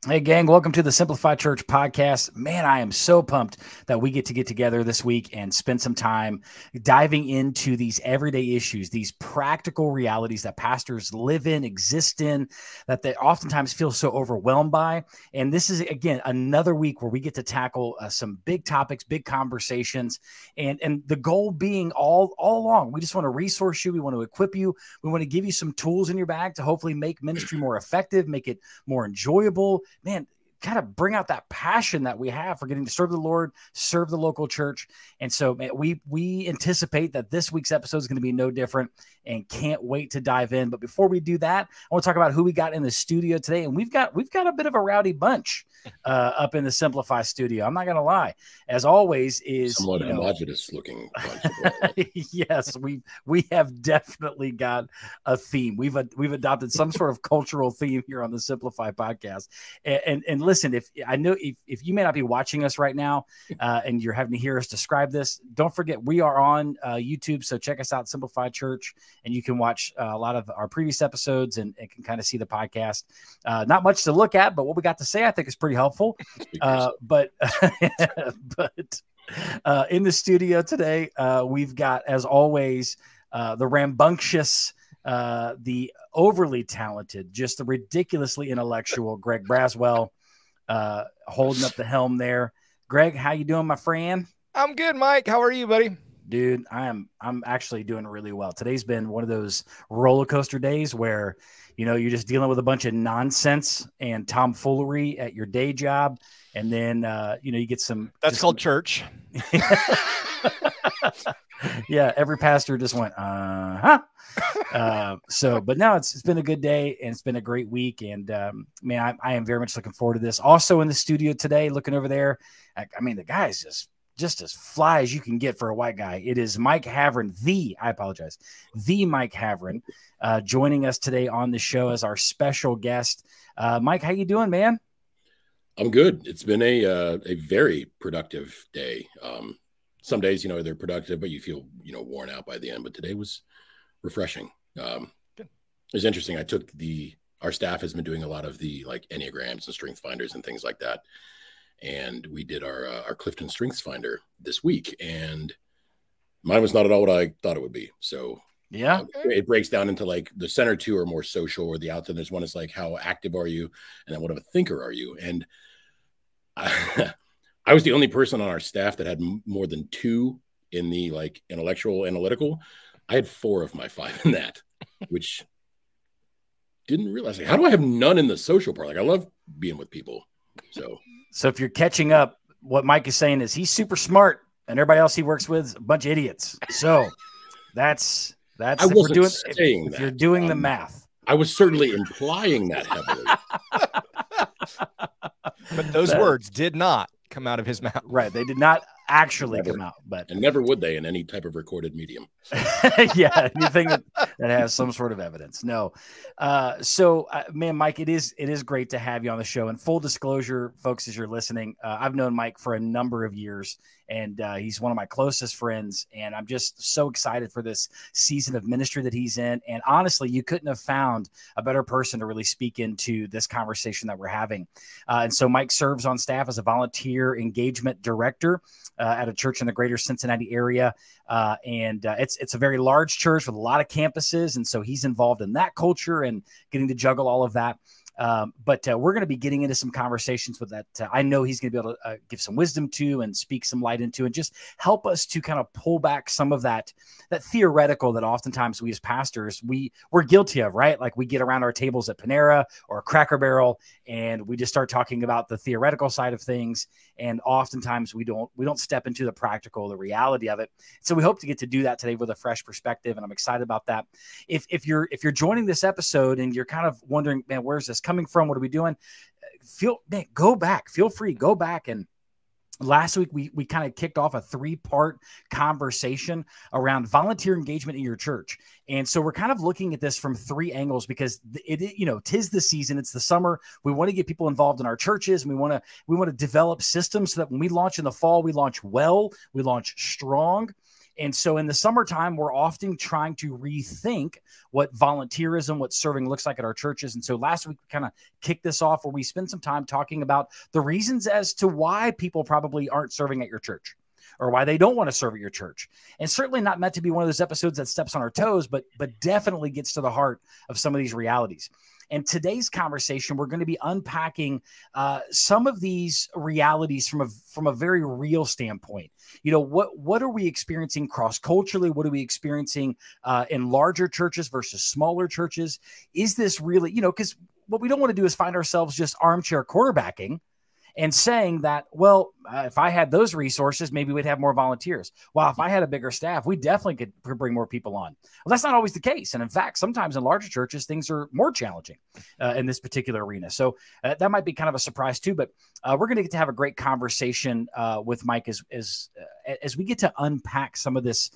Hey, gang, welcome to the Simplified Church podcast. Man, I am so pumped that we get together this week and spend some time diving into these everyday issues, these practical realities that pastors live in, exist in, that they oftentimes feel so overwhelmed by. And this is, again, another week where we get to tackle some big topics, big conversations, and the goal being all along, we just want to resource you. We want to equip you. We want to give you some tools in your bag to hopefully make ministry more effective, make it more enjoyable. Man, kind of bring out that passion that we have for getting to serve the Lord, serve the local church. And so, man, we anticipate that this week's episode is going to be no different and can't wait to dive in. But before we do that, I want to talk about who we got in the studio today. And we've got a bit of a rowdy bunch up in the Simplify studio. I'm not going to lie. As always is somewhat homogenous looking bunch. Yes, we have definitely got a theme. We've adopted some sort of cultural theme here on the Simplify podcast. And listen, if you may not be watching us right now and you're having to hear us describe this, don't forget we are on YouTube. So check us out, Simplify Church, and you can watch a lot of our previous episodes and can kind of see the podcast. Not much to look at, but what we got to say, I think, is pretty helpful. But in the studio today, we've got, as always, the rambunctious, the overly talented, just the ridiculously intellectual Greg Braswell, holding up the helm there. Greg, how you doing, my friend? I'm good, Mike. How are you, buddy? Dude, I'm actually doing really well. Today's been one of those roller coaster days where, you're just dealing with a bunch of nonsense and tomfoolery at your day job. And then, you get some. That's called church. Yeah. Every pastor just went, but now it's been a good day and it's been a great week. And, man, I am very much looking forward to this. Also in the studio today, looking over there. I mean, the guy's just as fly as you can get for a white guy. It is Mike Havran, the Mike Havran, joining us today on the show as our special guest. Mike, how you doing, man? I'm good. It's been a very productive day. Some days, they're productive, but you feel, worn out by the end. But today was refreshing. It was interesting. Our staff has been doing a lot of the Enneagrams and strength finders and things like that. And we did our Clifton Strengths Finder this week, and mine was not at all what I thought it would be. So yeah, it breaks down into the center two are more social, or the outside. There's one is how active are you, and then what of a thinker are you? And I was the only person on our staff that had more than 2 in the intellectual analytical. I had 4 of my 5 in that, which didn't realize how do I have none in the social part? I love being with people. So if you're catching up, what Mike is saying is he's super smart and everybody else he works with is a bunch of idiots. So that's if you're doing the math. I was certainly implying that heavily. But those words did not come out of his mouth. Right. They did not actually come out, and never would they in any type of recorded medium. Yeah, anything that has some sort of evidence. No. Man, Mike, it is great to have you on the show. And full disclosure, folks, as you're listening, I've known Mike for a number of years, and he's one of my closest friends. And I'm just so excited for this season of ministry that he's in. And honestly, you couldn't have found a better person to really speak into this conversation that we're having. And so Mike serves on staff as a volunteer engagement director at a church in the greater Cincinnati area. It's a very large church with a lot of campuses. And so he's involved in that culture and getting to juggle all of that. But we're going to be getting into some conversations with that. I know he's going to be able to give some wisdom to and speak some light into and just help us to kind of pull back some of that theoretical that oftentimes we as pastors, we're guilty of, right? Like we get around our tables at Panera or Cracker Barrel and we just start talking about the theoretical side of things. And oftentimes we don't step into the practical, the reality of it. So we hope to get to do that today with a fresh perspective. And I'm excited about that. If you're joining this episode and you're kind of wondering, man, where's this coming from? What are we doing? Go back. Feel free. Go back. And last week, we kind of kicked off a 3-part conversation around volunteer engagement in your church. And so we're kind of looking at this from 3 angles because tis the season. It's the summer. We want to get people involved in our churches. And we want to develop systems so that when we launch in the fall, we launch well, we launch strong. And so in the summertime, we're often trying to rethink what volunteerism, what serving looks like at our churches. And so last week, we kind of kicked this off where we spent some time talking about the reasons as to why people probably aren't serving at your church, or why they don't want to serve at your church. And certainly not meant to be one of those episodes that steps on our toes, but definitely gets to the heart of some of these realities. And today's conversation, we're going to be unpacking some of these realities from a very real standpoint. You know, what are we experiencing cross-culturally? What are we experiencing in larger churches versus smaller churches? Is this really, you know, because what we don't want to do is find ourselves just armchair quarterbacking and saying that, well, if I had those resources, maybe we'd have more volunteers. Well, if I had a bigger staff, we definitely could bring more people on. Well, that's not always the case. And in fact, sometimes in larger churches, things are more challenging in this particular arena. So that might be kind of a surprise too, but we're going to get to have a great conversation with Mike as we get to unpack some of this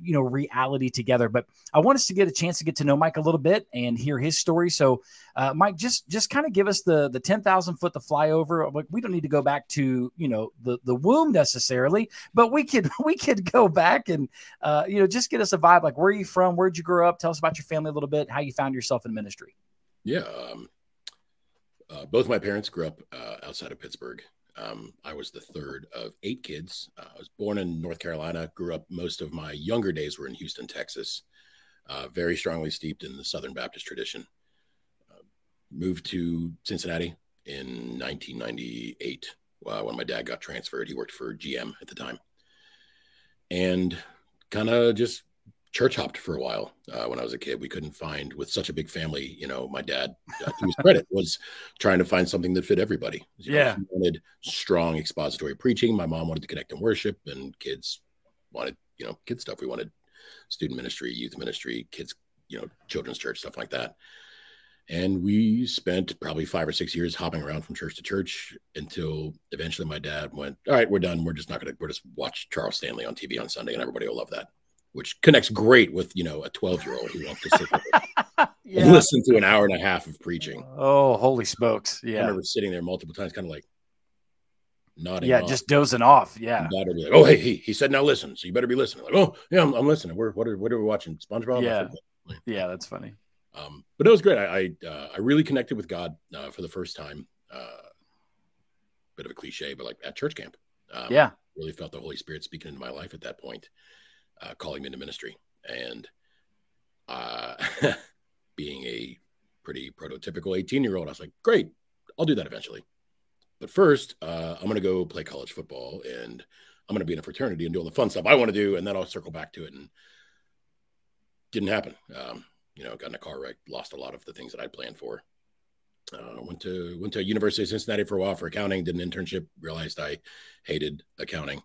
you know, reality together. But I want us to get a chance to get to know Mike a little bit and hear his story. So Mike, just kind of give us the 10,000 foot, the flyover. Like, we don't need to go back to, you know, the womb necessarily, but we could go back and, you know, just get us a vibe. Like, where are you from? Where'd you grow up? Tell us about your family a little bit, how you found yourself in ministry. Yeah. Both my parents grew up outside of Pittsburgh. I was the third of 8 kids. I was born in North Carolina, grew up, most of my younger days were in Houston, Texas, very strongly steeped in the Southern Baptist tradition. Moved to Cincinnati in 1998 when my dad got transferred. He worked for GM at the time, and kind of just church hopped for a while. When I was a kid, we couldn't find, with such a big family, you know, my dad, to his credit, was trying to find something that fit everybody. You know, he wanted strong expository preaching. My mom wanted to connect and worship, and kids wanted, you know, kid stuff. We wanted student ministry, youth ministry, kids, you know, children's church, stuff like that. And we spent probably 5 or 6 years hopping around from church to church until eventually my dad went, all right, we're done. We're just watch Charles Stanley on TV on Sunday, and everybody will love that. Which connects great with, you know, a 12-year-old who wants to sit there and listen to an hour and a half of preaching. Oh, holy smokes. Yeah. I remember sitting there multiple times, kind of like nodding. Yeah, just dozing off. Yeah. And Dad would be like, oh, hey, he said, now listen. So you better be listening. Like, oh, yeah, I'm listening. What are we watching? SpongeBob? Yeah. Yeah, that's funny. But it was great. I really connected with God for the first time. Bit of a cliche, but like at church camp. Really felt the Holy Spirit speaking into my life at that point. Calling me into ministry, and being a pretty prototypical 18-year-old, I was like, great, I'll do that eventually. But first, I'm going to go play college football, and I'm going to be in a fraternity and do all the fun stuff I want to do, and then I'll circle back to it. And didn't happen. You know, got in a car wreck, lost a lot of the things that I'd planned for. Went to University of Cincinnati for a while for accounting, did an internship, realized I hated accounting.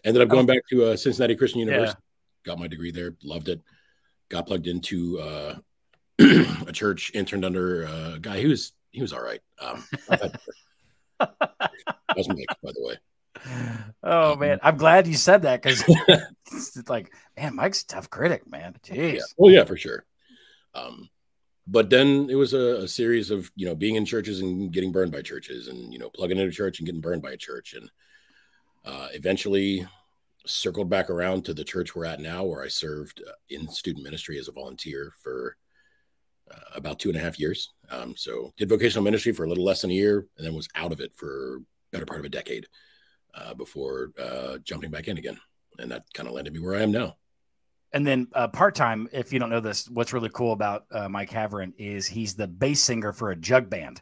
Ended up going back to Cincinnati Christian University, got my degree there, loved it, got plugged into a church, interned under a guy who was all right. That was Mike, by the way. Oh, man. I'm glad you said that, because it's like, man, Mike's a tough critic, man. Jeez. Yeah. Oh, yeah, for sure. But then it was a series of, you know, being in churches and getting burned by churches, and, you know, plugging into a church and getting burned by a church. And eventually circled back around to the church we're at now, where I served in student ministry as a volunteer for about 2.5 years. So did vocational ministry for a little less than a year, and then was out of it for better part of a decade before jumping back in again. And that kind of landed me where I am now. And then part-time, if you don't know this, what's really cool about Mike Havran is he's the bass singer for a jug band.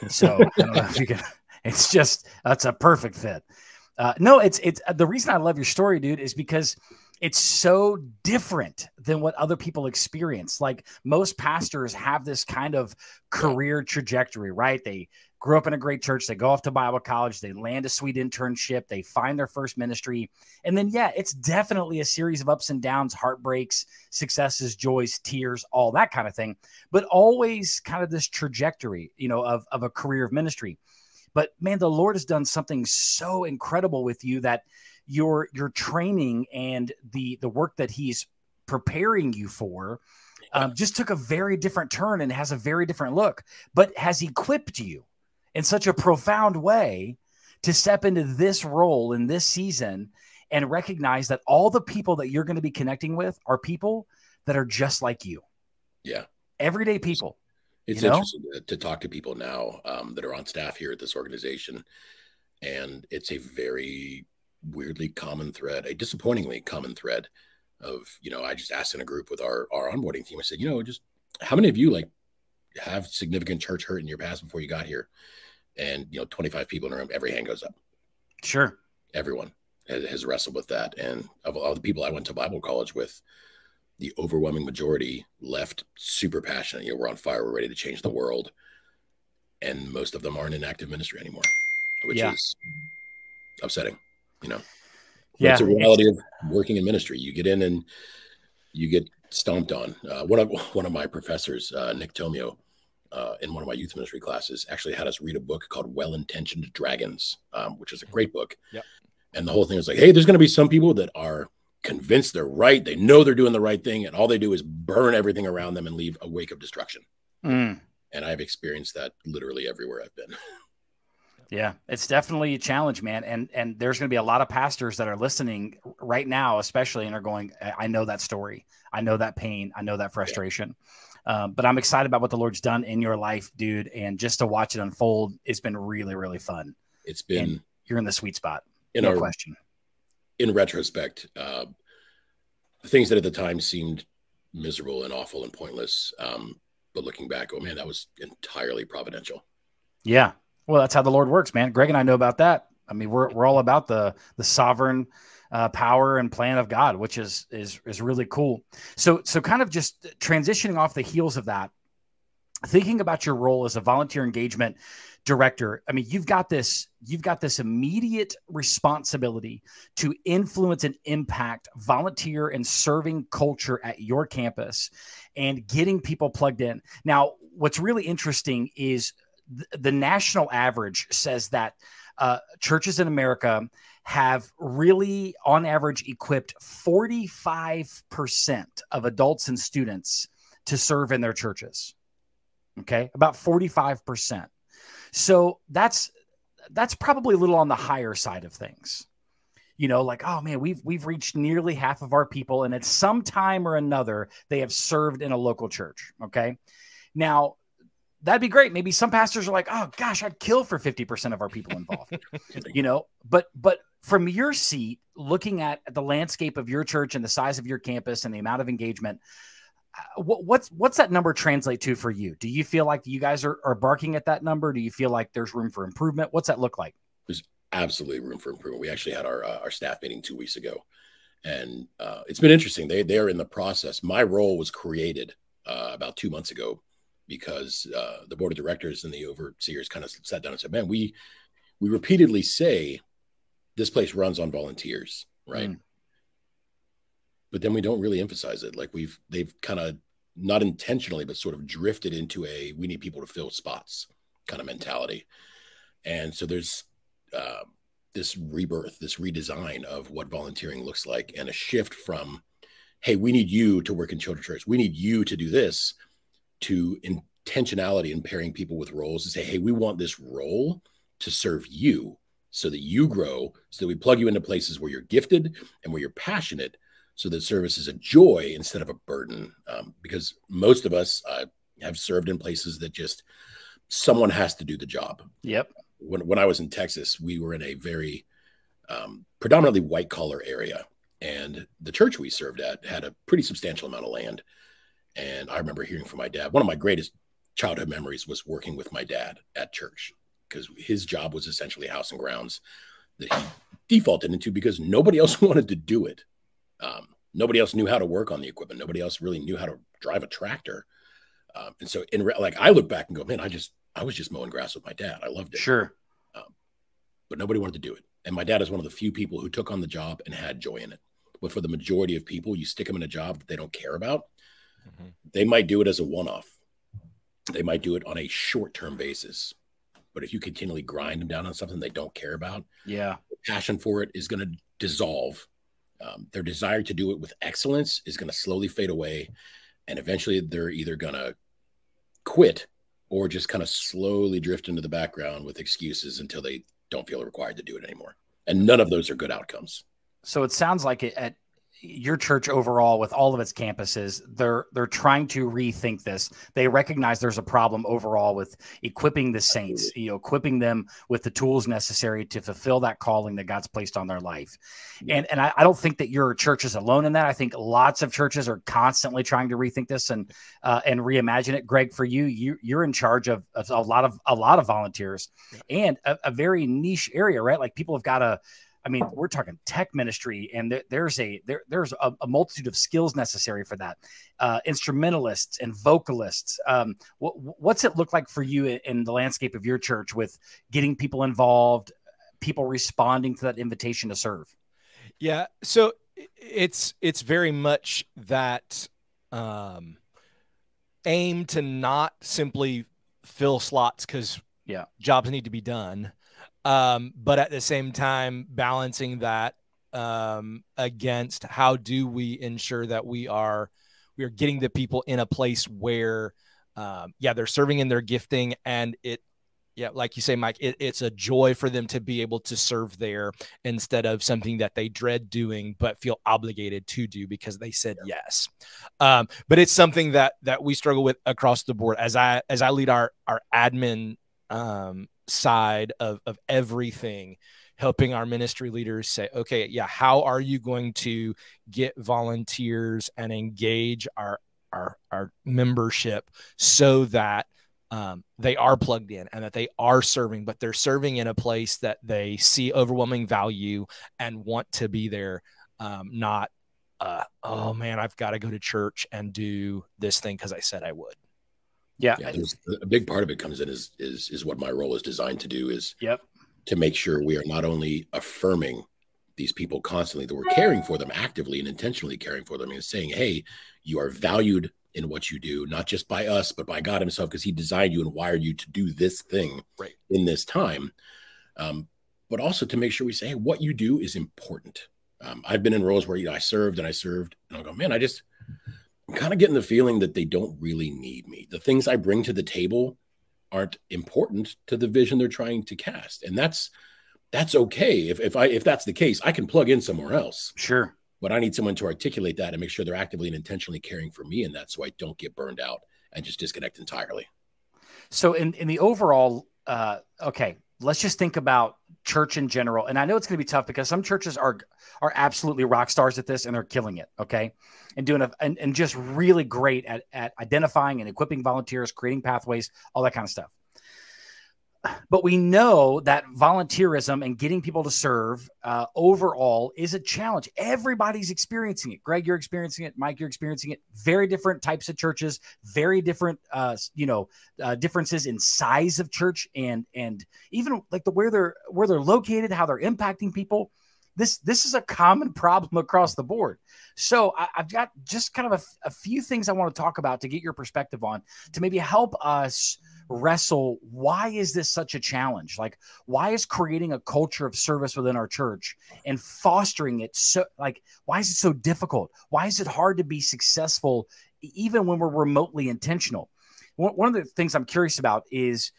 So I don't know if you can, that's a perfect fit. No, it's the reason I love your story, dude, is because it's so different than what other people experience. Like, most pastors have this kind of career trajectory, right? They grew up in a great church. They go off to Bible college. They land a sweet internship. They find their first ministry. And then, it's definitely a series of ups and downs, heartbreaks, successes, joys, tears, all that kind of thing. But always kind of this trajectory, you know, of a career of ministry. But man, the Lord has done something so incredible with you that your training and the work that he's preparing you for just took a very different turn and has a very different look, but has equipped you in such a profound way to step into this role in this season and recognize that all the people that you're going to be connecting with are people that are just like you. Yeah. Everyday people. It's interesting to talk to people now that are on staff here at this organization. And it's a very weirdly common thread, a disappointingly common thread of, I just asked in a group with our onboarding team, I said, just how many of you like have significant church hurt in your past before you got here? And, 25 people in a room, every hand goes up. Sure. Everyone has wrestled with that. And of all the people I went to Bible college with, the overwhelming majority left super passionate. We're on fire. We're ready to change the world. And most of them aren't in active ministry anymore, which is upsetting, But it's a reality of working in ministry. You get in and you get stomped on. One of my professors, Nick Tomio, in one of my youth ministry classes, actually had us read a book called Well-Intentioned Dragons, which is a great book. Yep. And the whole thing was like, hey, there's going to be some people that are convinced they're right. They know they're doing the right thing. And all they do is burn everything around them and leave a wake of destruction. And I've experienced that literally everywhere I've been. Yeah, it's definitely a challenge, man. And there's going to be a lot of pastors that are listening right now, especially, and are going, I know that story. I know that pain. I know that frustration. But I'm excited about what the Lord's done in your life, dude. And just to watch it unfold, it's been really, really fun. It's been, and you're in the sweet spot. No question. In retrospect, things that at the time seemed miserable and awful and pointless. But looking back, oh man, that was entirely providential. Yeah. Well, that's how the Lord works, man. Greg and I know about that. I mean, we're all about the sovereign power and plan of God, which is really cool. So kind of just transitioning off the heels of that, thinking about your role as a volunteer engagement director. I mean, you've got this immediate responsibility to influence and impact volunteer and serving culture at your campus and getting people plugged in. Now, what's really interesting is the national average says that churches in America have really, on average, equipped 45% of adults and students to serve in their churches. Okay, about 45%. So that's probably a little on the higher side of things. Like, oh man, we've reached nearly half of our people, and at some time or another, they have served in a local church. Okay, now that'd be great. Maybe some pastors are like, oh gosh, I'd kill for 50% of our people involved. But from your seat, looking at the landscape of your church and the size of your campus and the amount of engagement, what's that number translate to for you? Do you feel like you guys are barking at that number? Do you feel like there's room for improvement? What's that look like? There's absolutely room for improvement. We actually had our staff meeting 2 weeks ago, and it's been interesting. They're in the process. My role was created about 2 months ago because the board of directors and the overseers kind of sat down and said, man, we repeatedly say this place runs on volunteers, right? But then we don't really emphasize it. Like they've kind of not intentionally, but sort of drifted into we need people to fill spots kind of mentality. And so there's this rebirth, this redesign of what volunteering looks like, and a shift from, hey, we need you to work in children's church. We need you to do this, to intentionality and pairing people with roles to say, hey, we want this role to serve you so that you grow, so that we plug you into places where you're gifted and where you're passionate, so that service is a joy instead of a burden. Because most of us have served in places that just someone has to do the job. Yep. When I was in Texas, we were in a very predominantly white collar area, and the church we served at had a pretty substantial amount of land. And I remember hearing from my dad, one of my greatest childhood memories was working with my dad at church, because his job was essentially house and grounds that he defaulted into because nobody else wanted to do it. Nobody else knew how to work on the equipment. Nobody else really knew how to drive a tractor. And so I look back and go, man, I was just mowing grass with my dad. I loved it. Sure. But nobody wanted to do it. And my dad is one of the few people who took on the job and had joy in it. But for the majority of people, you stick them in a job that they don't care about. They might do it as a one-off. They might do it on a short-term basis. But if you continually grind them down on something they don't care about, the passion for it is going to dissolve. Their desire to do it with excellence is going to slowly fade away. And eventually they're either going to quit or just kind of slowly drift into the background with excuses until they don't feel required to do it anymore. And none of those are good outcomes. So it sounds like at your church overall, with all of its campuses, they're trying to rethink this. They recognize there's a problem overall with equipping the saints, equipping them with the tools necessary to fulfill that calling that God's placed on their life. And I don't think that your church is alone in that. I think lots of churches are constantly trying to rethink this and reimagine it. Greg, for you're in charge of a lot of volunteers and a very niche area, right? Like people have got to. I mean, we're talking tech ministry, and there's a multitude of skills necessary for that. Instrumentalists and vocalists. What's it look like for you in the landscape of your church with getting people involved, people responding to that invitation to serve? Yeah, so it's very much that aim to not simply fill slots because jobs need to be done. But at the same time, balancing that against how do we ensure that we are getting the people in a place where, they're serving in their gifting, and like you say, Mike, it's a joy for them to be able to serve there instead of something that they dread doing but feel obligated to do because they said yes. But it's something that we struggle with across the board. As I lead our admin side of everything, helping our ministry leaders say, okay, how are you going to get volunteers and engage our membership so that they are plugged in and that they are serving, but they're serving in a place that they see overwhelming value and want to be there, not oh man, I've got to go to church and do this thing because I said I would. Yeah, a big part of it comes in is what my role is designed to do is to make sure we are not only affirming these people constantly, that we're caring for them actively and intentionally caring for them and saying, hey, you are valued in what you do, not just by us, but by God himself, because he designed you and wired you to do this thing in this time. But also to make sure we say, hey, what you do is important. I've been in roles where I served and I'll go, man, I'm kind of getting the feeling that they don't really need me. The things I bring to the table aren't important to the vision they're trying to cast. And that's okay. If that's the case, I can plug in somewhere else. Sure. But I need someone to articulate that and make sure they're actively and intentionally caring for me in that, so I don't get burned out and just disconnect entirely. So in the overall, let's just think about church in general. And I know it's going to be tough because some churches are absolutely rock stars at this and they're killing it. Okay. And doing and just really great at identifying and equipping volunteers, creating pathways, all that kind of stuff. But we know that volunteerism and getting people to serve overall is a challenge. Everybody's experiencing it. Greg, you're experiencing it. Mike, you're experiencing it. Very different types of churches, very different, differences in size of church and even like where they're located, how they're impacting people. This is a common problem across the board. So I've got just kind of a few things I want to talk about to get your perspective on, to maybe help us wrestle. Why is this such a challenge? Like, why is creating a culture of service within our church and fostering it why is it so difficult? Why is it hard to be successful even when we're remotely intentional? One of the things I'm curious about is,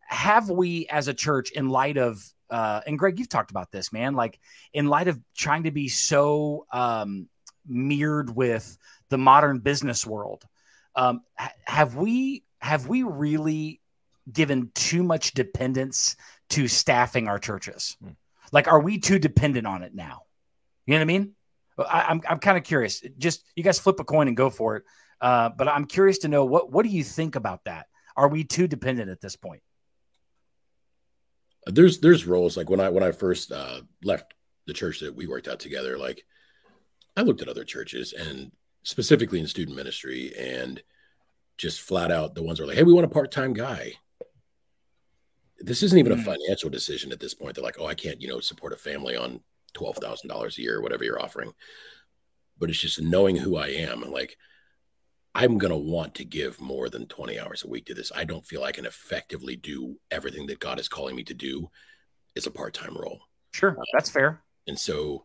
have we as a church, in light of and Greg, you've talked about this, man, like in light of trying to be so mirrored with the modern business world, have we really given too much dependence to staffing our churches? Like, are we too dependent on it now? You know what I mean? I'm kind of curious. Just, you guys flip a coin and go for it. But I'm curious to know, what do you think about that? Are we too dependent at this point? There's roles, like when I first left the church that we worked out together, like I looked at other churches, and specifically in student ministry, and just flat out the ones that are like, hey, we want a part-time guy. This isn't even a financial decision at this point. They're like, oh, I can't, support a family on $12,000 a year or whatever you're offering. But it's just knowing who I am, and like, I'm going to want to give more than 20 hours a week to this. I don't feel I can effectively do everything that God is calling me to do as a part-time role. Sure. That's fair. And so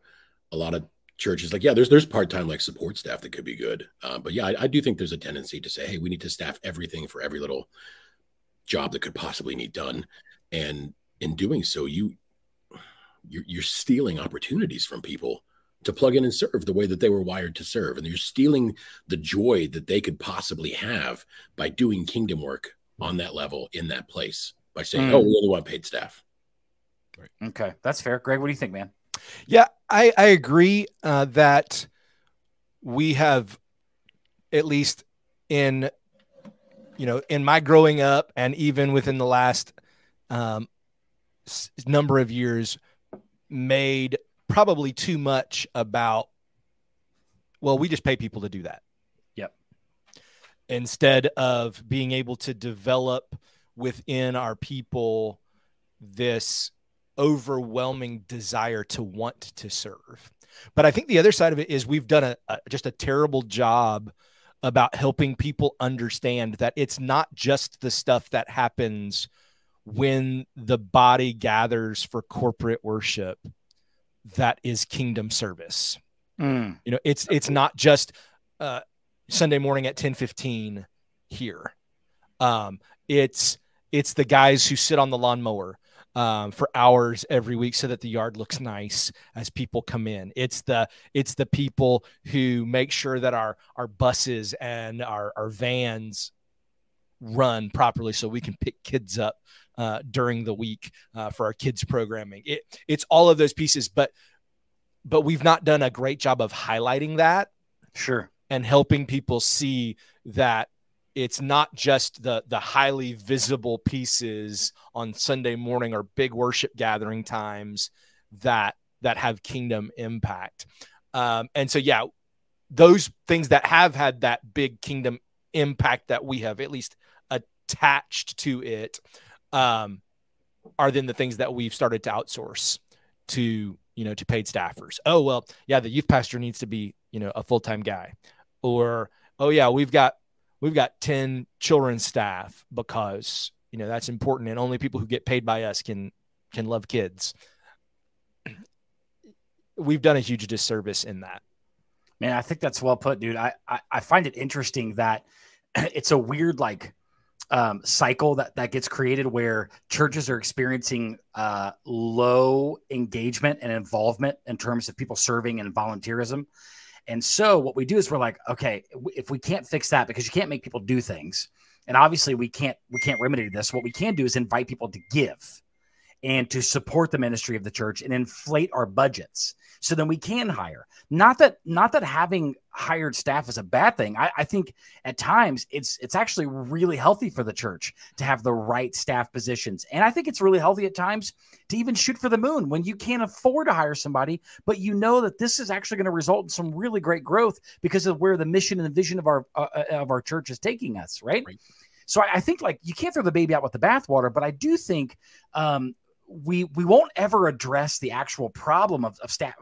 a lot of churches, like, there's part-time like support staff that could be good. But yeah, I do think there's a tendency to say, hey, we need to staff everything for every little job that could possibly need done. And in doing so, you're stealing opportunities from people to plug in and serve the way that they were wired to serve. And you're stealing the joy that they could possibly have by doing kingdom work on that level in that place by saying, oh, we only want paid staff. Right. Okay. That's fair. Greg, what do you think, man? Yeah, I agree that we have, at least in, in my growing up and even within the last number of years, made probably too much about, well, we just pay people to do that. Yep. Instead of being able to develop within our people this overwhelming desire to want to serve. But I think the other side of it is we've done just a terrible job about helping people understand that it's not just the stuff that happens when the body gathers for corporate worship that is kingdom service. It's not just Sunday morning at 10:15 here. It's the guys who sit on the lawnmower for hours every week so that the yard looks nice as people come in. It's the people who make sure that our buses and our vans run properly so we can pick kids up during the week for our kids programming. It's all of those pieces, but we've not done a great job of highlighting that. Sure. And helping people see that it's not just the highly visible pieces on Sunday morning or big worship gathering times that have kingdom impact. And so, yeah, those things that have had that big kingdom impact that we have at least attached to it are then the things that we've started to outsource to paid staffers. Oh, well, yeah, the youth pastor needs to be, a full-time guy. Or, oh yeah, we've got 10 children's staff because, that's important. And only people who get paid by us can love kids. We've done a huge disservice in that. Man, I think that's well put, dude. I find it interesting that it's a weird, cycle that gets created where churches are experiencing low engagement and involvement in terms of people serving and volunteerism. And so what we do is we're like, okay, if we can't fix that because you can't make people do things, and obviously we can't remedy this, what we can do is invite people to give and to support the ministry of the church and inflate our budgets so then we can hire. Not that having hired staff is a bad thing. I think at times it's actually really healthy for the church to have the right staff positions. And I think it's really healthy at times to even shoot for the moon when you can't afford to hire somebody, but you know that this is actually going to result in some really great growth because of where the mission and the vision of our church is taking us. Right. So I think you can't throw the baby out with the bathwater, but I do think, we won't ever address the actual problem of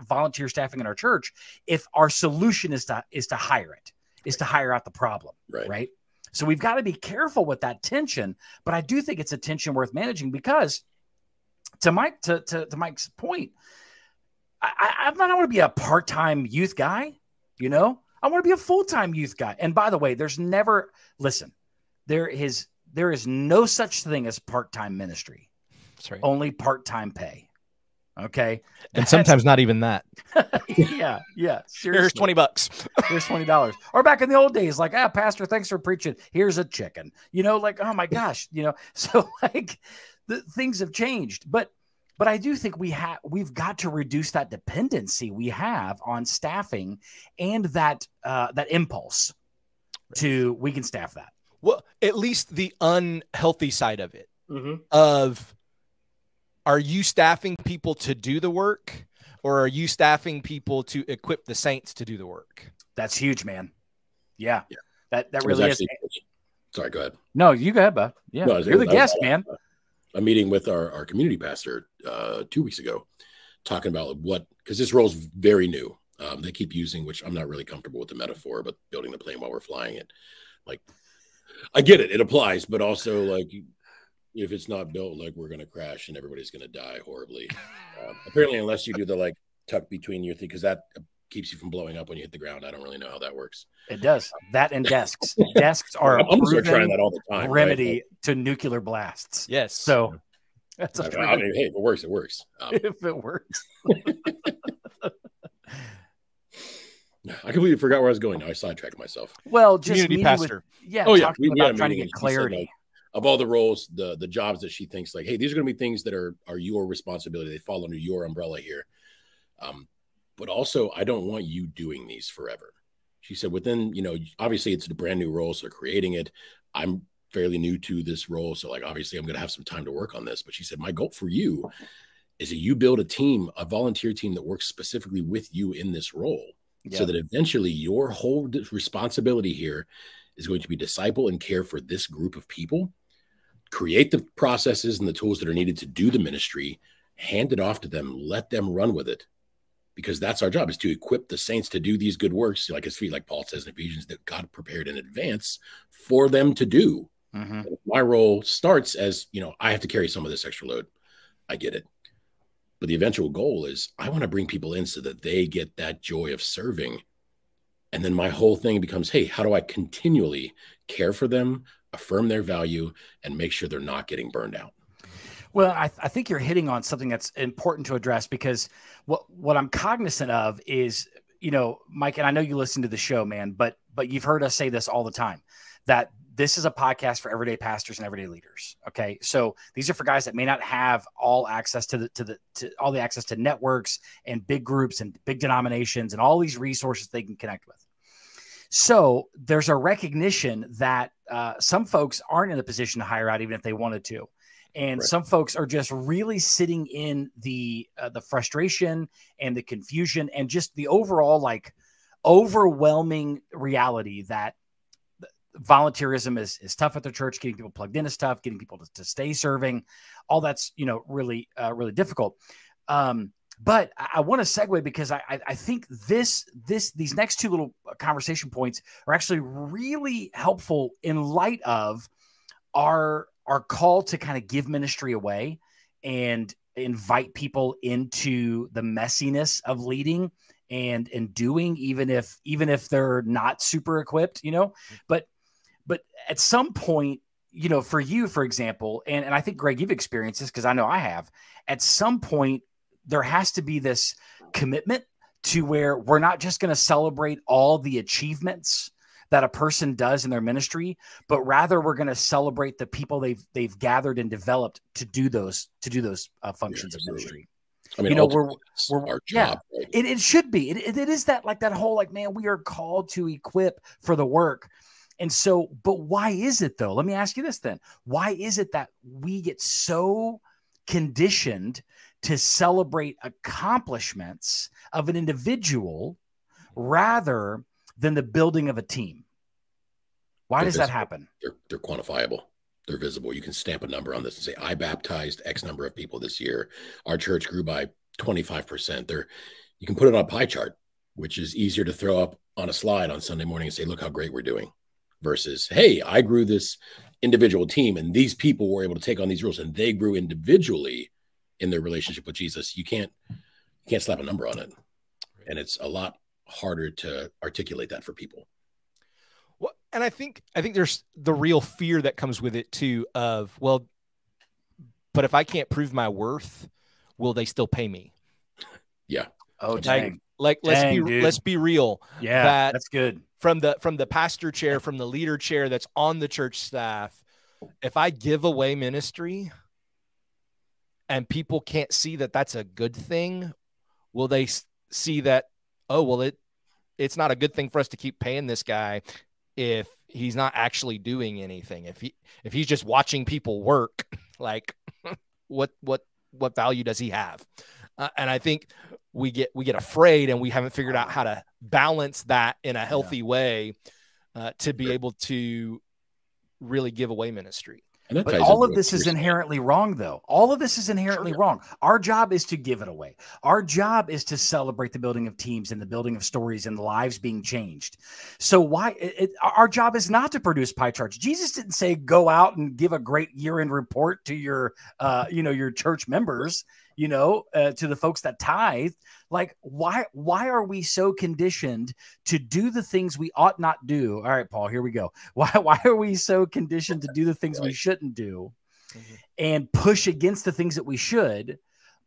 volunteer staffing in our church if our solution is to hire it, is to hire out the problem. Right. So we've got to be careful with that tension, but I do think it's a tension worth managing because to Mike's point, I want to be a part-time youth guy. I want to be a full-time youth guy. And by the way, there is no such thing as part-time ministry. That's right. Only part-time pay. Okay. And sometimes not even that. Yeah. Seriously. Here's $20. Here's $20. Or back in the old days, pastor, thanks for preaching. Here's a chicken, oh my gosh, so the things have changed, but I do think we've got to reduce that dependency we have on staffing and that impulse to, we can staff that. Well, at least the unhealthy side of it, of, are you staffing people to do the work, or are you staffing people to equip the saints to do the work? That's huge, man. Yeah. That really is. Sorry, go ahead. No, you go ahead, bud. Yeah. No, you're the guest, man. A meeting with our community pastor 2 weeks ago, talking about because this role is very new. They keep using, which I'm not really comfortable with the metaphor, but building the plane while we're flying it. I get it. It applies, but also if it's not built, we're going to crash and everybody's going to die horribly. Apparently, unless you do the tuck between your thing, because that keeps you from blowing up when you hit the ground. I don't really know how that works. It does. That and desks. Desks are I'm trying that all the time. Remedy to nuclear blasts. Yes. So that's hey, if it works, it works. If it works. I completely forgot where I was going. Now I sidetracked myself. Well, just community pastor. Talking about trying to get clarity. Said, of all the roles, the jobs that she thinks like, hey, these are going to be things that are your responsibility. They fall under your umbrella here. But also, I don't want you doing these forever. She said within, obviously it's a brand new role, so creating it, I'm fairly new to this role. So like, obviously I'm going to have some time to work on this. But she said, my goal for you is that you build a team, a volunteer team that works specifically with you in this role. Yep. So that eventually your whole responsibility here is going to be disciple and care for this group of people, create the processes and the tools that are needed to do the ministry, hand it off to them, let them run with it. Because that's our job, is to equip the saints to do these good works, like his feet, like Paul says in Ephesians, that God prepared in advance for them to do. Mm-hmm. My role starts as, I have to carry some of this extra load. I get it. But the eventual goal is I want to bring people in so that they get that joy of serving. And then my whole thing becomes, hey, how do I continually care for them, affirm their value, and make sure they're not getting burned out? Well, I think you're hitting on something that's important to address, because what I'm cognizant of is, Mike, and I know you listen to the show, man, but you've heard us say this all the time, that this is a podcast for everyday pastors and everyday leaders. Okay. So these are for guys that may not have all access to all the access to networks and big groups and big denominations and all these resources they can connect with. So there's a recognition that some folks aren't in a position to hire out, even if they wanted to. And right. Some folks are just really sitting in the frustration and the confusion and just the overall like overwhelming reality that volunteerism is tough at the church. Getting people plugged in is tough. Getting people to stay serving, all that's really difficult. But I want to segue, because I think these next two little conversation points are actually really helpful in light of our call to kind of give ministry away and invite people into the messiness of leading and doing, even if they're not super equipped, but at some point, for you, for example, and I think, Greg, you've experienced this because I know I have, at some point, there has to be this commitment to where we're not just going to celebrate all the achievements that a person does in their ministry, but rather we're going to celebrate the people they've gathered and developed to do those functions of ministry. I mean, we're our job. Yeah, right? It should be. It is that whole man, we are called to equip for the work. And so, but why is it though? Let me ask you this then. Why is it that we get so conditioned to celebrate accomplishments of an individual rather than the building of a team? Why does that happen? They're quantifiable. They're visible. You can stamp a number on this and say, I baptized X number of people this year. Our church grew by 25%. You can put it on a pie chart, which is easier to throw up on a slide on Sunday morning and say, look how great we're doing, versus, hey, I grew this individual team and these people were able to take on these roles and they grew individually in their relationship with Jesus. You can't slap a number on it. And it's a lot harder to articulate that for people. Well, and I think there's the real fear that comes with it too of, well, but if I can't prove my worth, will they still pay me? Yeah. Oh, dang. Let's be real. Yeah, that's good. From the pastor chair, from the leader chair that's on the church staff, if I give away ministry and people can't see that that's a good thing, will they see that, oh, well, it's not a good thing for us to keep paying this guy if he's not actually doing anything? If he's just watching people work, like what value does he have? And I think we get afraid, and we haven't figured out how to balance that in a healthy way to be able to really give away ministry. But all of this is inherently wrong, though. All of this is inherently wrong. Our job is to give it away. Our job is to celebrate the building of teams and the building of stories and the lives being changed. So our job is not to produce pie charts. Jesus didn't say go out and give a great year-end report to your church members, to the folks that tithe. Like, why are we so conditioned to do the things we ought not do? All right, Paul, here we go. Why are we so conditioned to do the things we shouldn't do and push against the things that we should,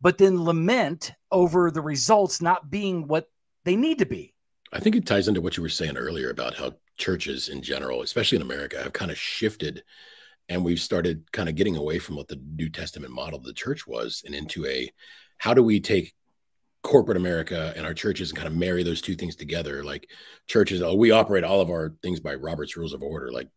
but then lament over the results not being what they need to be? I think it ties into what you were saying earlier about how churches in general, especially in America, have kind of shifted, and we've started kind of getting away from what the New Testament model of the church was and into a, how do we take corporate America and our churches and kind of marry those two things together? Like churches, oh, we operate all of our things by Robert's Rules of Order. Like,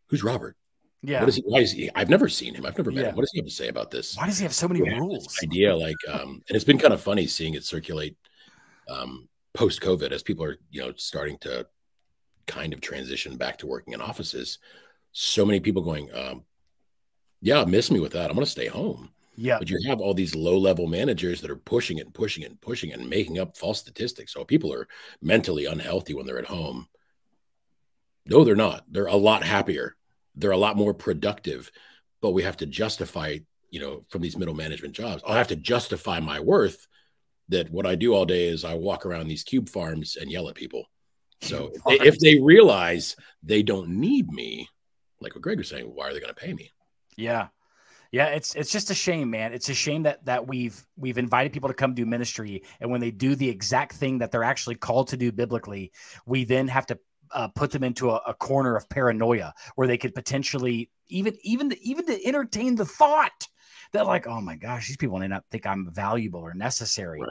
who's Robert? Yeah. What is he? Why is he? I've never seen him. I've never met him. What does he have to say about this? Why does he have so many rules? Idea, like, and it's been kind of funny seeing it circulate post COVID as people are, starting to kind of transition back to working in offices. So many people going, yeah, miss me with that. I'm going to stay home. Yeah. But you have all these low level managers that are pushing it and pushing it and pushing it and making up false statistics. So people are mentally unhealthy when they're at home. No, they're not. They're a lot happier. They're a lot more productive, but we have to justify, from these middle management jobs, I'll have to justify my worth that what I do all day is I walk around these cube farms and yell at people. So if they realize they don't need me, like what Greg was saying, why are they going to pay me? Yeah. Yeah. It's just a shame, man. It's a shame that we've invited people to come do ministry. And when they do the exact thing that they're actually called to do biblically, we then have to put them into a corner of paranoia where they could potentially even to entertain the thought that, like, oh my gosh, these people may not think I'm valuable or necessary. Right.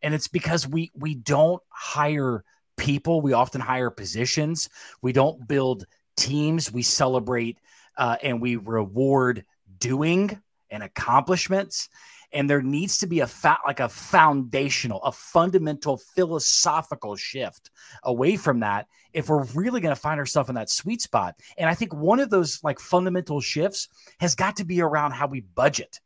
And it's because we don't hire people. We often hire positions. We don't build teams. We celebrate and we reward doing and accomplishments. And there needs to be a foundational, a fundamental philosophical shift away from that if we're really going to find ourselves in that sweet spot. And I think one of those like fundamental shifts has got to be around how we budget,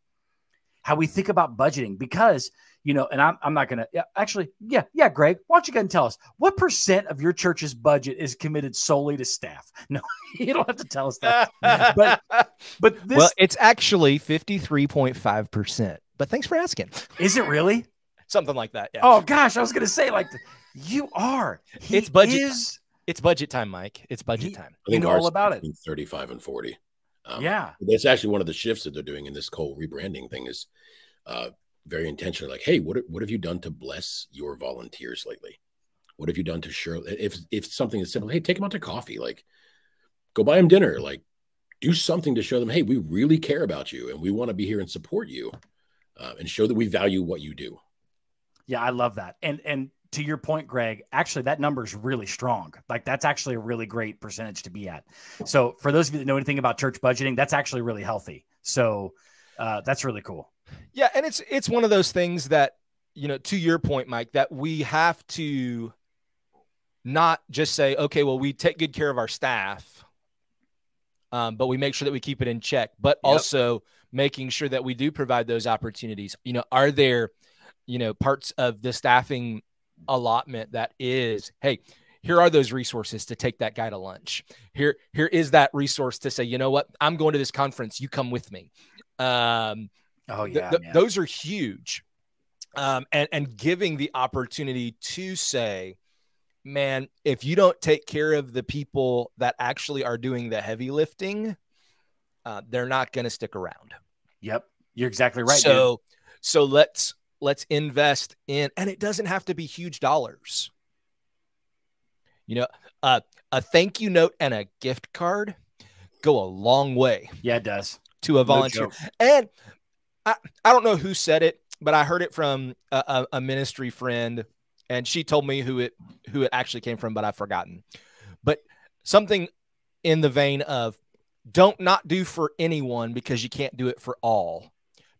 how we think about budgeting, because, and I'm not going to actually. Yeah. Greg, why don't you go and tell us what % of your church's budget is committed solely to staff? No, you don't have to tell us that. but well, it's actually 53.5%. But thanks for asking. Is it really? Something like that. Yeah. Oh gosh, I was going to say, like, you are. It's budget. It's budget time, Mike. It's budget time. I think all about it. 35 and 40. Yeah. That's actually one of the shifts that they're doing in this whole rebranding thing is very intentionally like, hey, what have you done to bless your volunteers lately? What have you done to show if something is simple, hey, take them out to coffee, like go buy them dinner, like do something to show them, hey, we really care about you and we want to be here and support you. And show that we value what you do. Yeah, I love that. And to your point, Greg, actually that number is really strong. Like that's actually a really great percentage to be at. So for those of you that know anything about church budgeting, that's actually really healthy. So that's really cool. Yeah. And it's one of those things that, to your point, Mike, that we have to not just say, okay, well, we take good care of our staff, but we make sure that we keep it in check, but also making sure that we do provide those opportunities. Are there, parts of the staffing allotment that is, hey, here are those resources to take that guy to lunch. Here is that resource to say, you know what, I'm going to this conference, you come with me. Those are huge. And giving the opportunity to say, man, if you don't take care of the people that actually are doing the heavy lifting, they're not going to stick around. Yep. You're exactly right. So let's invest in, and it doesn't have to be huge dollars. A thank you note and a gift card go a long way. Yeah, it does. To a volunteer. No, and I don't know who said it, but I heard it from a ministry friend, and she told me who it actually came from, but I've forgotten. But something in the vein of, don't not do for anyone because you can't do it for all.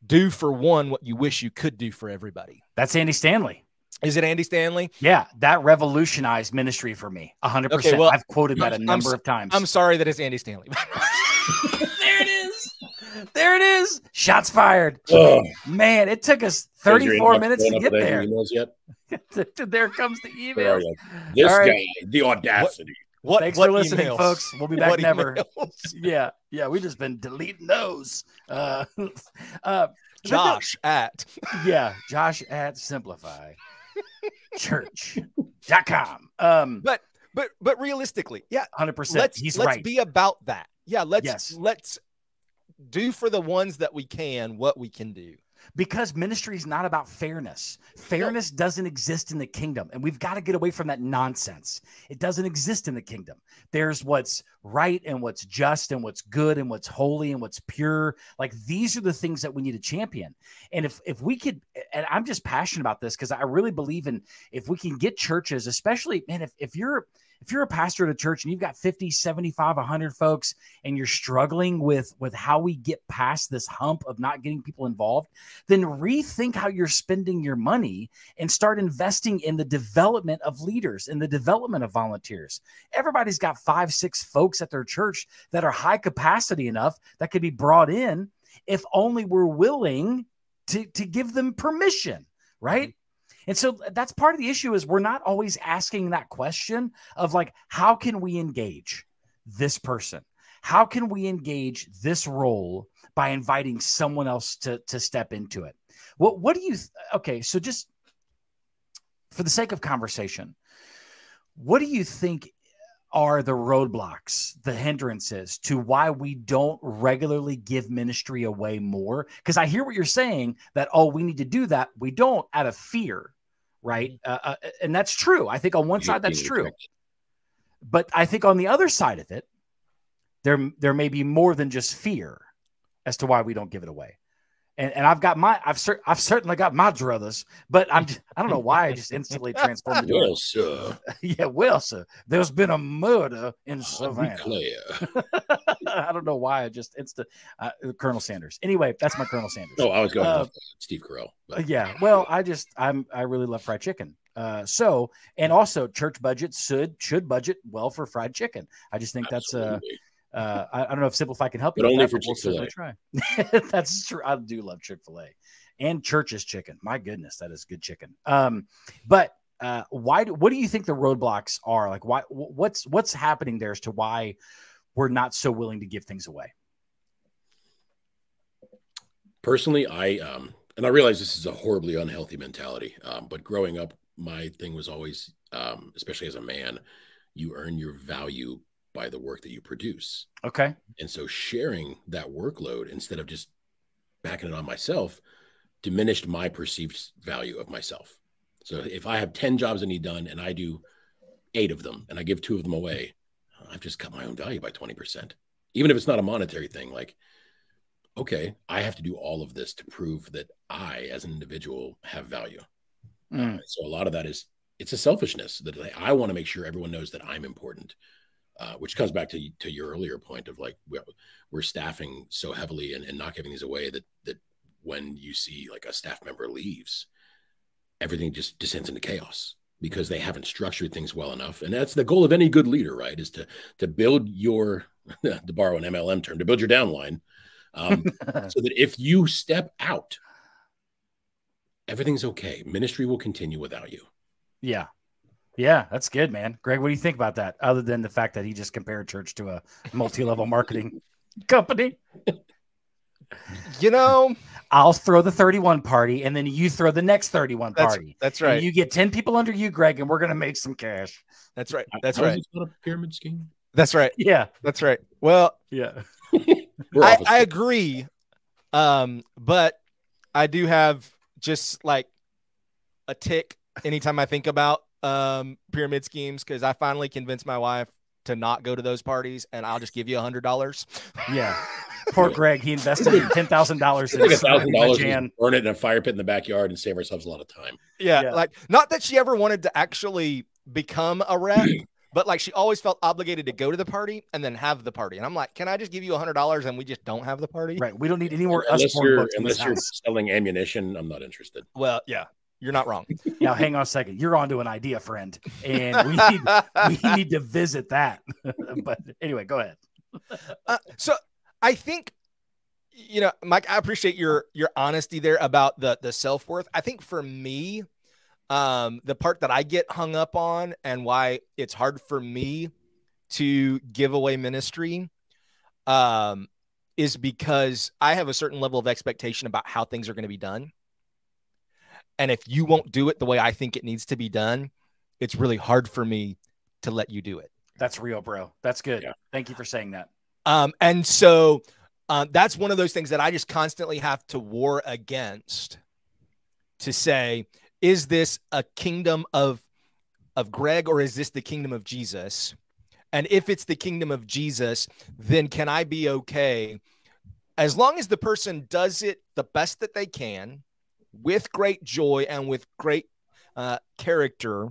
Do for one what you wish you could do for everybody. That's Andy Stanley. Is it Andy Stanley? Yeah, that revolutionized ministry for me. 100%. Okay, well, I've quoted that a number of times. I'm sorry that it's Andy Stanley. There it is. There it is. Shots fired. Oh. Man, it took us 34 minutes to get there. Yet? There comes the email. This guy, the audacity. Thanks for listening, folks. We'll be back never. Yeah. We've just been deleting those. Josh at Simplify Church.com. But realistically, 100%. Let's be about that. Yeah, let's do for the ones that we can what we can do. Because ministry is not about fairness. Fairness doesn't exist in the kingdom, and we've got to get away from that nonsense. It doesn't exist in the kingdom. There's what's right and what's just and what's good and what's holy and what's pure. Like, these are the things that we need to champion. And if we could, and I'm just passionate about this because I really believe in, if we can get churches, especially, man, if you're a pastor at a church and you've got 50, 75, 100 folks and you're struggling with how we get past this hump of not getting people involved, then rethink how you're spending your money and start investing in the development of leaders, in the development of volunteers. Everybody's got 5, 6 folks at their church that are high capacity enough that could be brought in if only we're willing to give them permission, right? And so that's part of the issue, is we're not always asking that question of, like, how can we engage this person? How can we engage this role by inviting someone else to step into it? What do you, okay, so just for the sake of conversation, what do you think are the roadblocks, the hindrances to why we don't regularly give ministry away more? Because I hear what you're saying, that, oh, we need to do that. We don't, out of fear. Right. And that's true. I think on one side, that's true. But I think on the other side of it, there may be more than just fear as to why we don't give it away. And I've certainly got my druthers, but I don't know why I just instantly transformed. Well, sir. Yeah, well, sir, there's been a murder in Savannah. I don't know why I just Colonel Sanders. Anyway, that's my Colonel Sanders. No, I was going with Steve Carell. Yeah, well, I really love fried chicken. So, and also church budgets should budget well for fried chicken. I just think Absolutely. I don't know if Simplify can help you, but only that, for Chick-fil-A. Try. That's true. I do love Chick-fil-A and Church's chicken. My goodness, that is good chicken. But what do you think the roadblocks are? Like, what's happening there as to why we're not so willing to give things away? Personally, I realize this is a horribly unhealthy mentality. But growing up, my thing was always, especially as a man, you earn your value by the work that you produce. Okay. And so sharing that workload instead of just backing it on myself diminished my perceived value of myself. So if I have 10 jobs I need done and I do 8 of them and I give 2 of them away, I've just cut my own value by 20%. Even if it's not a monetary thing, like, okay, I have to do all of this to prove that I, as an individual, have value. So a lot of that it's a selfishness that I want to make sure everyone knows that I'm important. Which comes back to your earlier point of, like, we're staffing so heavily and not giving these away that when you see, like, a staff member leaves, everything just descends into chaos because they haven't structured things well enough. And that's the goal of any good leader, right? Is to build your, to borrow an MLM term, to build your downline, so that if you step out, everything's okay. Ministry will continue without you. Yeah. Yeah, that's good, man. Greg, what do you think about that? Other than the fact that he just compared church to a multi-level marketing company. You know, I'll throw the 31 party and then you throw the next 31 party. That's right. And you get 10 people under you, Greg, and we're going to make some cash. That's right. That's right. Is it not a pyramid scheme? That's right. Yeah. That's right. Well, yeah. I agree. But I do have just like a tick anytime I think about pyramid schemes, because I finally convinced my wife to not go to those parties, and I'll just give you $100. Yeah. Poor Greg, he invested $10,000 in like $1,000, burn it in a fire pit in the backyard and save ourselves a lot of time. Yeah, like, not that she ever wanted to actually become a rep, but like she always felt obligated to go to the party and then have the party. And I'm like, can I just give you $100 and we just don't have the party? Right. We don't need any more unless you're selling ammunition. I'm not interested. Well, yeah. You're not wrong. Now, hang on a second. You're onto an idea, friend, and we need to visit that. But anyway, go ahead. So I think, you know, Mike, I appreciate your honesty there about the self-worth. I think for me, the part that I get hung up on and why it's hard for me to give away ministry is because I have a certain level of expectation about how things are going to be done. And if you won't do it the way I think it needs to be done, it's really hard for me to let you do it. That's real, bro. That's good. Yeah. Thank you for saying that. And so That's one of those things that I just constantly have to war against, to say, is this a kingdom of Greg, or is this the kingdom of Jesus? And if it's the kingdom of Jesus, then can I be okay as long as the person does it the best that they can, with great joy and with great character,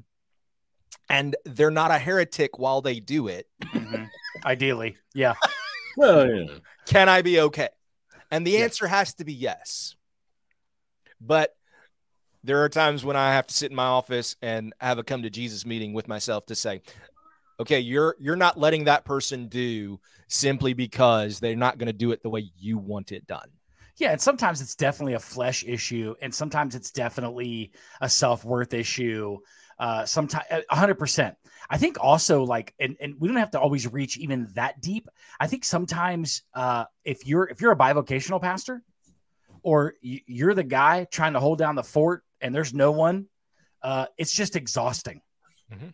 and they're not a heretic while they do it? Mm-hmm. Ideally, yeah. Well, yeah. Can I be okay? And the answer has to be yes. But there are times when I have to sit in my office and have a come to Jesus meeting with myself to say, okay, you're not letting that person do simply because they're not going to do it the way you want it done. Yeah, and sometimes it's definitely a flesh issue, and sometimes it's definitely a self-worth issue. Sometimes 100%. I think also, like, and we don't have to always reach even that deep. I think sometimes if you're a bivocational pastor, or you're the guy trying to hold down the fort and there's no one, it's just exhausting. Mm-hmm.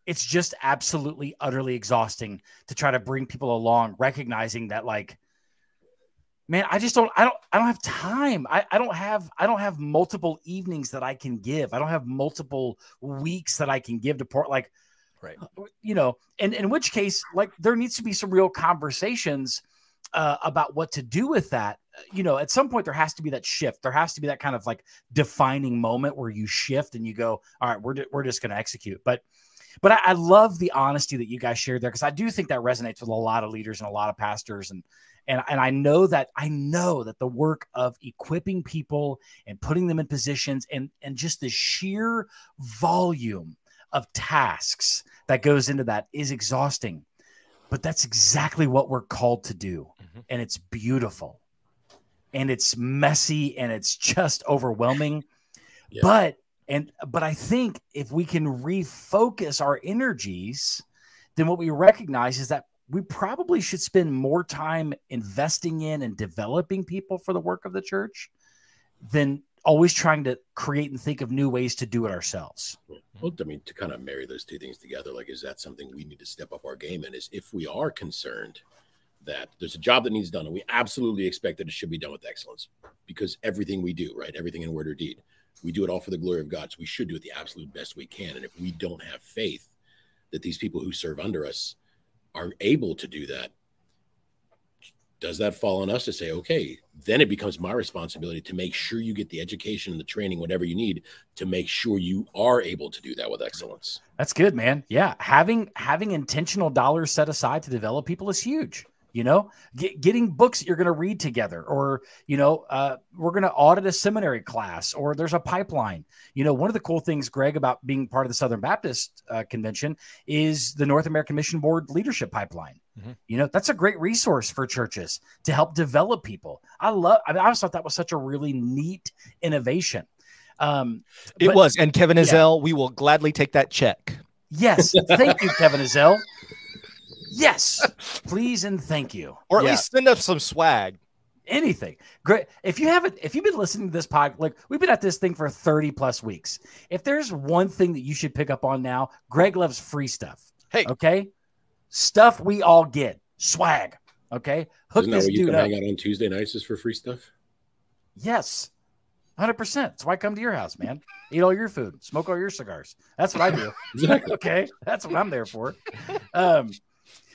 It's just absolutely, utterly exhausting to try to bring people along, recognizing that, like, man, I don't have time. I don't have multiple evenings that I can give. I don't have multiple weeks that I can give to port. Like, right. You know, and in which case, like, there needs to be some real conversations about what to do with that. You know, at some point there has to be that shift. There has to be that kind of like defining moment where you shift and you go, all right, we're just going to execute. But I love the honesty that you guys shared there, because I do think that resonates with a lot of leaders and a lot of pastors. And I know that the work of equipping people and putting them in positions and just the sheer volume of tasks that goes into that is exhausting. But that's exactly what we're called to do. Mm-hmm. And it's beautiful. And it's messy and it's just overwhelming. Yeah. But I think if we can refocus our energies, then what we recognize is that we probably should spend more time investing in and developing people for the work of the church than always trying to create and think of new ways to do it ourselves. Well, I mean, to kind of marry those two things together, like, is that something we need to step up our game in? Is if we are concerned that there's a job that needs done and we absolutely expect that it should be done with excellence, because everything we do, right, everything in word or deed, we do it all for the glory of God. So we should do it the absolute best we can. And if we don't have faith that these people who serve under us are able to do that, does that fall on us to say, okay, then it becomes my responsibility to make sure you get the education and the training, whatever you need, to make sure you are able to do that with excellence. That's good, man. Yeah. Having intentional dollars set aside to develop people is huge. You know, getting books that you're going to read together, or, you know, we're going to audit a seminary class, or there's a pipeline. You know, one of the cool things, Greg, about being part of the Southern Baptist Convention is the North American Mission Board Leadership Pipeline. Mm-hmm. You know, that's a great resource for churches to help develop people. I always thought that was such a really neat innovation. It was. And Kevin Ezell, we will gladly take that check. Yes. Thank you, Kevin Ezell. Yes, please and thank you. Or at least send us some swag. Anything. Great. If you've been listening to this podcast, like, we've been at this thing for 30 plus weeks. If there's one thing that you should pick up on now, Greg loves free stuff. Hey. Okay? Stuff we all get. Swag. Okay? Hook Isn't that this what you dude can up. Hang out on Tuesday nights is for free stuff? Yes. 100%. That's why I come to your house, man. Eat all your food. Smoke all your cigars. That's what I do. Exactly. Okay? That's what I'm there for.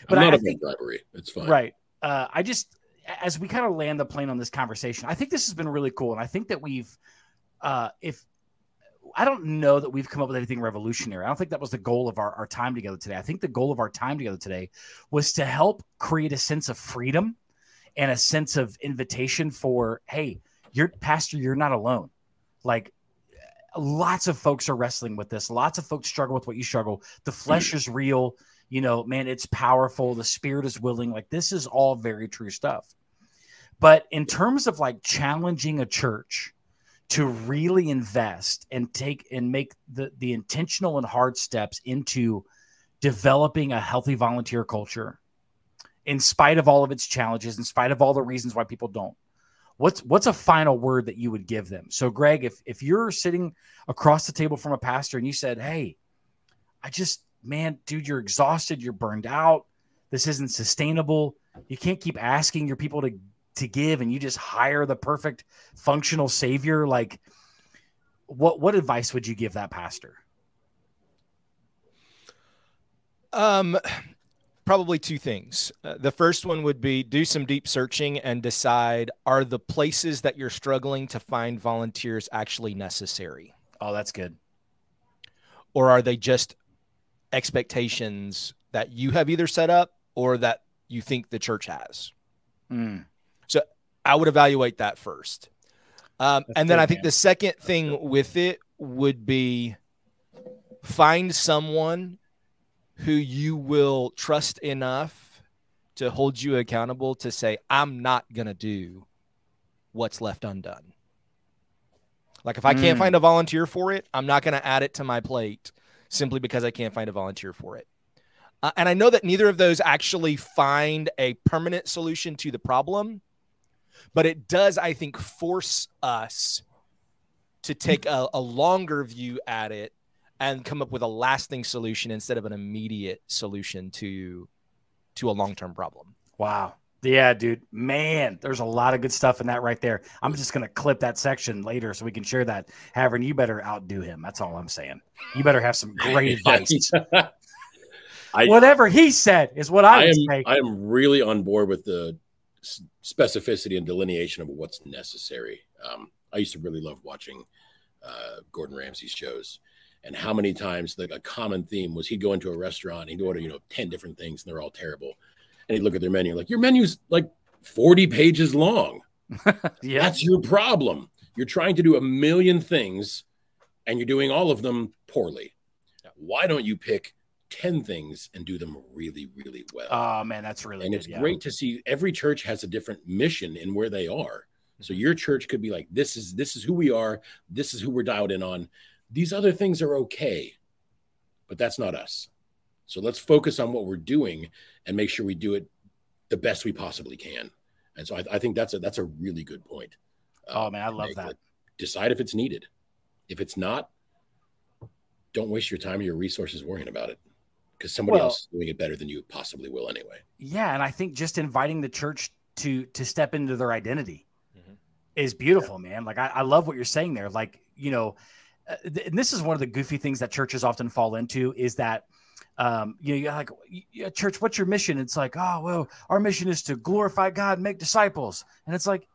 But I think bribery. It's fine. Right. I just, as we kind of land the plane on this conversation, I think this has been really cool. And I think that I don't know that we've come up with anything revolutionary. I don't think that was the goal of our time together today. I think the goal of our time together today was to help create a sense of freedom and a sense of invitation for, hey, pastor, you're not alone. Like, lots of folks are wrestling with this. Lots of folks struggle with what you struggle. The flesh is real. You know, man, it's powerful. The spirit is willing. Like, this is all very true stuff. But in terms of like challenging a church to really invest and make the intentional and hard steps into developing a healthy volunteer culture, in spite of all of its challenges, in spite of all the reasons why people don't, what's a final word that you would give them? So, Greg, if you're sitting across the table from a pastor and you said, hey, man, dude, you're exhausted. You're burned out. This isn't sustainable. You can't keep asking your people to to give and you just hire the perfect functional savior, like what advice would you give that pastor? Probably two things. The first one would be do some deep searching and decide, are the places that you're struggling to find volunteers actually necessary? Oh, that's good. Or are they just expectations that you have either set up or that you think the church has? So I would evaluate that first. And then I think the second thing with it would be find someone who you will trust enough to hold you accountable to say, I'm not going to do what's left undone. Like if I can't find a volunteer for it, I'm not going to add it to my plate simply because I can't find a volunteer for it. And I know that neither of those actually find a permanent solution to the problem, but it does, I think, force us to take a longer view at it and come up with a lasting solution instead of an immediate solution to a long-term problem. Wow. Yeah, dude, man, there's a lot of good stuff in that right there. I'm just going to clip that section later so we can share that. Havran, you better outdo him. That's all I'm saying. You better have some great advice. Whatever he said is what I would say. I am really on board with the specificity and delineation of what's necessary. I used to really love watching Gordon Ramsay's shows. And how many times a common theme was he'd go into a restaurant and he'd order, 10 different things and they're all terrible. And he'd look at their menu like, your menu's like 40 pages long. Yeah. That's your problem. You're trying to do a million things and you're doing all of them poorly. Yeah. Why don't you pick 10 things and do them really, really well? Oh, man, that's really good. And it's great to see every church has a different mission in where they are. So your church could be like, this is who we are. This is who we're dialed in on. These other things are okay, but that's not us. So let's focus on what we're doing and make sure we do it the best we possibly can. And so I think that's a really good point. Oh man, I love that. Decide if it's needed. If it's not, don't waste your time or your resources worrying about it because somebody else is doing it better than you possibly will anyway. Yeah. And I think just inviting the church to step into their identity is beautiful, man. Like I love what you're saying there. Like, and this is one of the goofy things that churches often fall into is that, you're like, church, what's your mission? It's like, oh, well, our mission is to glorify God, make disciples. And it's like,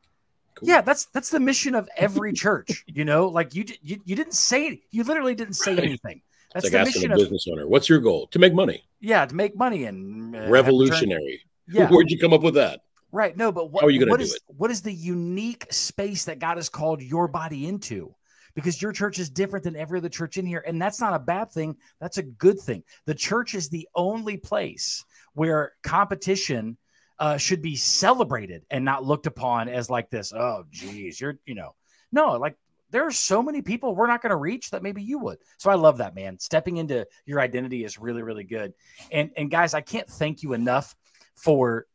cool. Yeah, that's the mission of every church, like you didn't say, you literally didn't say anything. That's like the mission of a business owner. What's your goal? To make money. Yeah. To make money and revolutionary. Yeah. Where'd you come up with that? Right. No, but how are you going to do it? What is the unique space that God has called your body into? Because your church is different than every other church in here. And that's not a bad thing. That's a good thing. The church is the only place where competition should be celebrated and not looked upon as like this. Oh, geez, no, like there are so many people we're not going to reach that maybe you would. So I love that, man. Stepping into your identity is really, really good. And guys, I can't thank you enough for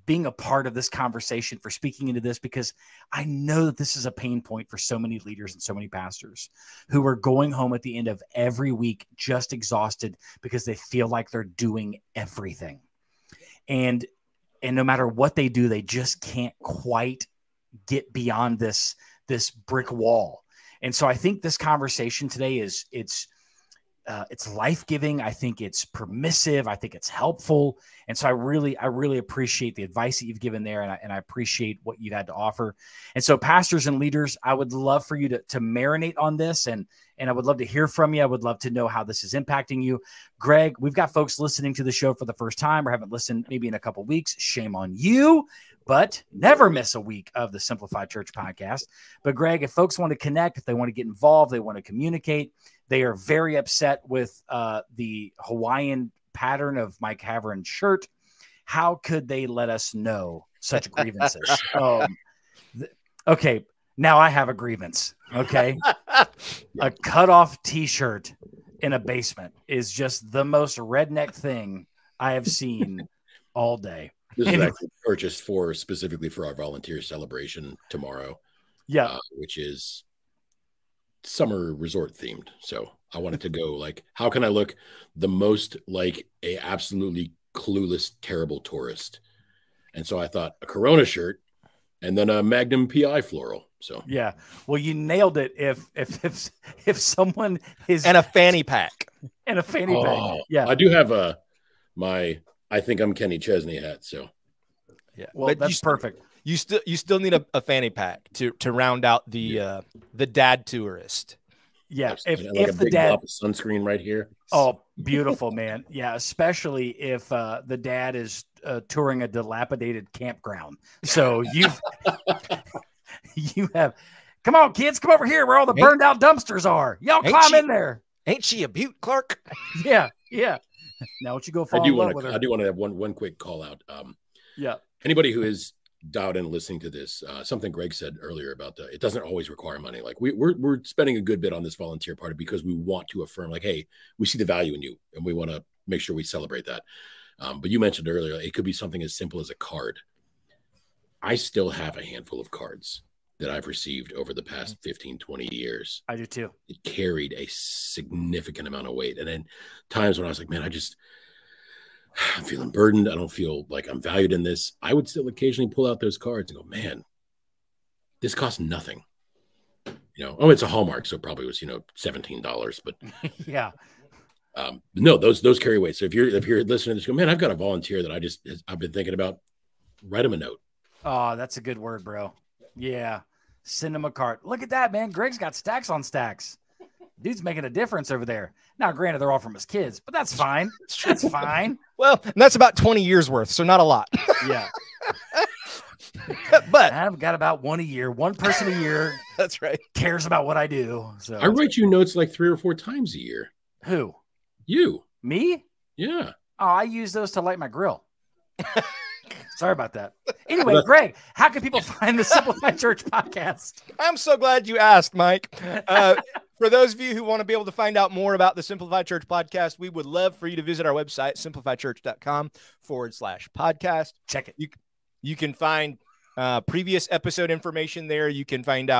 being a part of this conversation, for speaking into this, because I know that this is a pain point for so many leaders and so many pastors who are going home at the end of every week just exhausted because they feel like they're doing everything. And no matter what they do, they just can't quite get beyond this brick wall. And so I think this conversation today it's life-giving. I think it's permissive. I think it's helpful. And so I really appreciate the advice that you've given there. And I appreciate what you had to offer. And so pastors and leaders, I would love for you to marinate on this. And I would love to hear from you. I would love to know how this is impacting you. Greg, we've got folks listening to the show for the first time or haven't listened maybe in a couple of weeks. Shame on you, but never miss a week of the Simplified Church podcast. But Greg, if folks want to connect, if they want to get involved, they want to communicate, they are very upset with the Hawaiian pattern of Mike Havran's shirt. How could they let us know such grievances? Okay, now I have a grievance. Okay, a cutoff T-shirt in a basement is just the most redneck thing I have seen all day. This is actually purchased specifically for our volunteer celebration tomorrow. Yeah, which is summer resort themed. So I wanted to go like, how can I look the most like a absolutely clueless, terrible tourist? And so I thought a Corona shirt and then a Magnum PI floral. So yeah, well, you nailed it. If someone is and a fanny pack pack, yeah, I do have my I think I'm Kenny Chesney hat. So yeah, well, but that's perfect. You still need a fanny pack to round out the dad tourist. Yeah, if the dad sunscreen right here. Oh, beautiful, man. Yeah, especially if the dad is touring a dilapidated campground. So you have, come on, kids, come over here where all the burned out dumpsters are. Y'all climb in there. Ain't she a beaut, Clark? Yeah. Now, don't you go fall in love with her. I do want to have one quick call out. Yeah. Anybody who is dialed in listening to this, something Greg said earlier about it doesn't always require money. Like we're spending a good bit on this volunteer party because we want to affirm, like, hey, we see the value in you, and we want to make sure we celebrate that. But you mentioned earlier, it could be something as simple as a card. I still have a handful of cards that I've received over the past 15, 20 years. I do too. It carried a significant amount of weight. And then times when I was like, man, I'm feeling burdened. I don't feel like I'm valued in this. I would still occasionally pull out those cards and go, man, this costs nothing. It's a Hallmark, so it probably was, $17, but yeah. No, those carry weight. So if you're listening to this, go, man, I've got a volunteer that I've been thinking about. Write him a note. Oh, that's a good word, bro. Yeah. Send him a card. Look at that, man. Greg's got stacks on stacks. Dude's making a difference over there. Now, granted, they're all from his kids, but that's fine. That's fine. Well, that's about 20 years worth, so not a lot. Yeah. But I've got about one a year. One person a year. That's right. Cares about what I do. So I write you notes like 3 or 4 times a year. Who? You. Me? Yeah. Oh, I use those to light my grill. Sorry about that. Anyway, Greg, how can people find the Simplified Church podcast? I'm so glad you asked, Mike. For those of you who want to be able to find out more about the Simplified Church podcast, we would love for you to visit our website, simplifiedchurch.com/podcast. Check it. You can find previous episode information there. You can find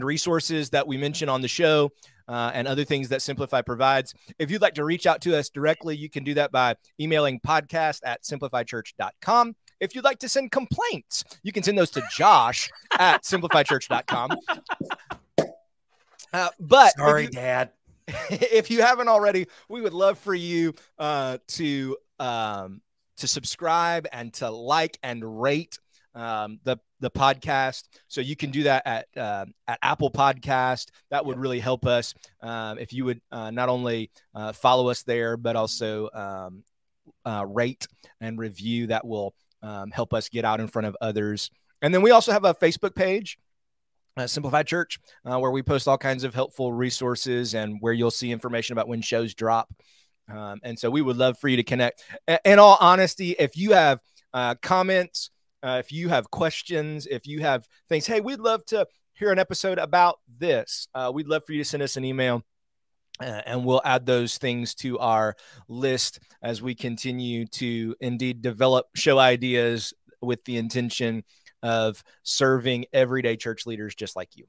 resources that we mention on the show and other things that Simplify provides. If you'd like to reach out to us directly, you can do that by emailing podcast@simplifiedchurch.com. If you'd like to send complaints, you can send those to josh@simplifiedchurch.com. But sorry, Dad. If you haven't already, we would love for you to subscribe and to like and rate the podcast. So you can do that at Apple Podcast. That would really help us if you would not only follow us there, but also rate and review. That will help us get out in front of others. And then we also have a Facebook page, Simplified Church, where we post all kinds of helpful resources and where you'll see information about when shows drop. And so we would love for you to connect. In all honesty, if you have comments, if you have questions, if you have things, hey, we'd love to hear an episode about this. We'd love for you to send us an email, and we'll add those things to our list as we continue to indeed develop show ideas with the intention of serving everyday church leaders just like you.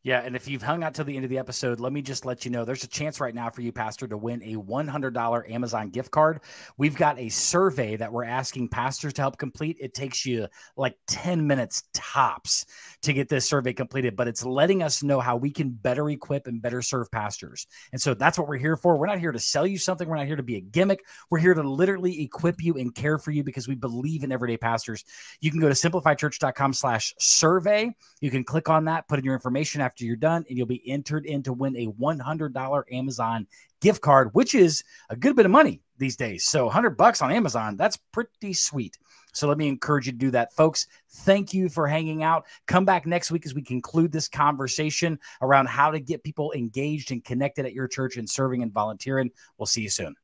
Yeah, and if you've hung out till the end of the episode, let me just let you know there's a chance right now for you, Pastor, to win a $100 Amazon gift card. We've got a survey that we're asking pastors to help complete. It takes you like 10 minutes tops to get this survey completed, but it's letting us know how we can better equip and better serve pastors. And so that's what we're here for. We're not here to sell you something. We're not here to be a gimmick. We're here to literally equip you and care for you because we believe in everyday pastors. You can go to simplifiedchurch.com/survey. You can click on that, put in your information after you're done, and you'll be entered in to win a $100 Amazon gift card, which is a good bit of money these days. So $100 on Amazon, that's pretty sweet. So let me encourage you to do that, folks. Thank you for hanging out. Come back next week as we conclude this conversation around how to get people engaged and connected at your church and serving and volunteering. We'll see you soon.